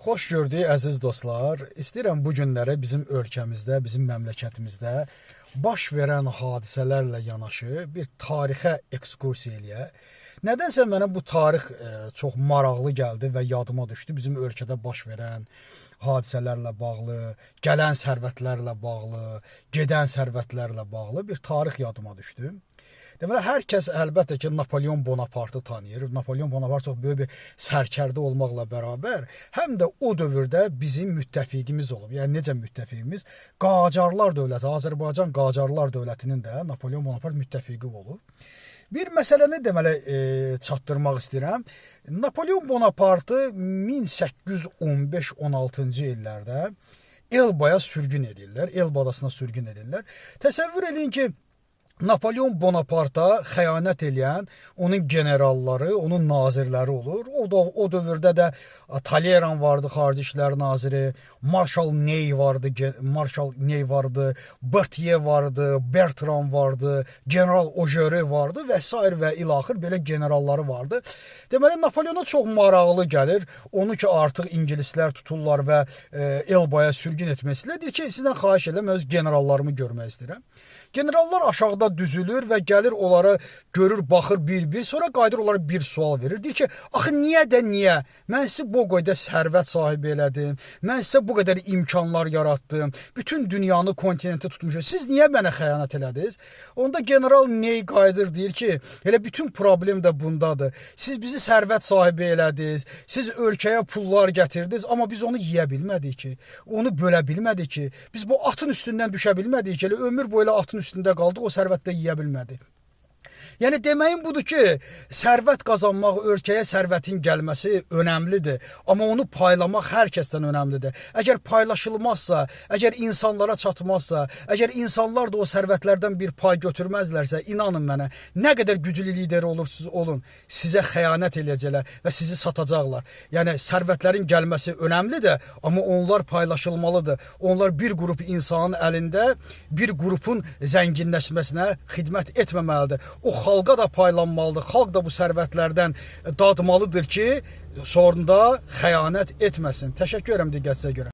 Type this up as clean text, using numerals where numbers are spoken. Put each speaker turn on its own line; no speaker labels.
Xoş gördük əziz dostlar. İstəyirəm bu günləri bizim ölkəmizdə, bizim məmləkətimizdə baş verən hadisələrlə yanaşı bir tarixə ekskursiya eləyək. Nədənsə mənə bu tarix çox maraqlı gəldi və yadıma düşdü. Bizim ölkədə baş verən hadisələrlə bağlı, gələn sərvətlərlə bağlı, gedən sərvətlərlə bağlı bir tarix yadıma düşdü. Deməli, hər kəs əlbəttə ki, Napoleon Bonapartı tanıyır. Napoleon Bonapart çox böyük bir sərkərdə olmaqla bərabər, həm də o dövrdə bizim müttəfiqimiz olub. Yəni, necə müttəfiqimiz? Qacarlar dövləti, Azərbaycan Qacarlar dövlətinin də Napoleon Bonapart müttəfiqi olub. Bir məsələni deməli çatdırmaq istəyirəm. Napoleon Bonapartı 1815-16-cı illərdə Elbaya sürgün edirlər, Elba adasına sürgün edirlər. Təsəvvür edin ki, Napoleon Bonaparta xəyanət eləyən onun generalları, onun nazirləri olur. O dövrdə də Talleyrand vardı, Xarici İşlər naziri, Marshal Ney vardı, Berthier vardı, Bertrand vardı, General Augereau vardı və s. və ilaxır belə generalları vardı. Deməli, Napoleona çox maraqlı gəlir. Onu ki, artıq ingilislər tuturlar və Elbaya sürgün etmək istəyirlər. Deyir ki, sizdən xahiş edirəm, öz generallarımı görmək istəyirəm. Generallar aşağıda düzülür və gəlir onları görür, baxır bir-bir, sonra qayıdır onlara bir sual verir. Deyir ki, axı niyə də niyə? Mən sizi bu qədər sərvət sahibi elədim, mən sizə bu qədər imkanlar yaratdım, bütün dünyanı, kontinenti tutmuşum. Siz niyə mənə xəyanət elədiniz? Onda general Ney qayıdır, deyir ki, elə bütün problem də bundadır. Siz bizi sərvət sahibi elədiniz, siz ölkəyə pullar gətirdiniz, amma biz onu yeyə bilmədik ki, onu bölə bilmədik ki, biz bu atın üstündən düşə bilmədik ki, elə ömür boyu atın üstündə qaldıq, o sərvətdə yeyə bilmədi. Yəni deməyim budur ki, sərvət qazanmaq, ölkəyə sərvətin gəlməsi önəmlidir. Amma onu paylamaq hər kəsdən önəmlidir. Əgər paylaşılmazsa, əgər insanlara çatmazsa, əgər insanlar da o sərvətlərdən bir pay götürməzlərsə, inanın mənə, nə qədər güclü lider olursunuz olun, sizə xəyanət eləyəcəklər və sizi satacaqlar. Yəni sərvətlərin gəlməsi önəmlidir, amma onlar paylaşılmalıdır. Onlar bir qrup insanın əlində bir qrupun zənginləşməsinə xidmət etməməlidir. O xalqa da paylanmalıdır. Xalq da bu sərvətlərdən dadmalıdır ki, sonunda xəyanət etməsin. Təşəkkür edirəm diqqətinizə görə.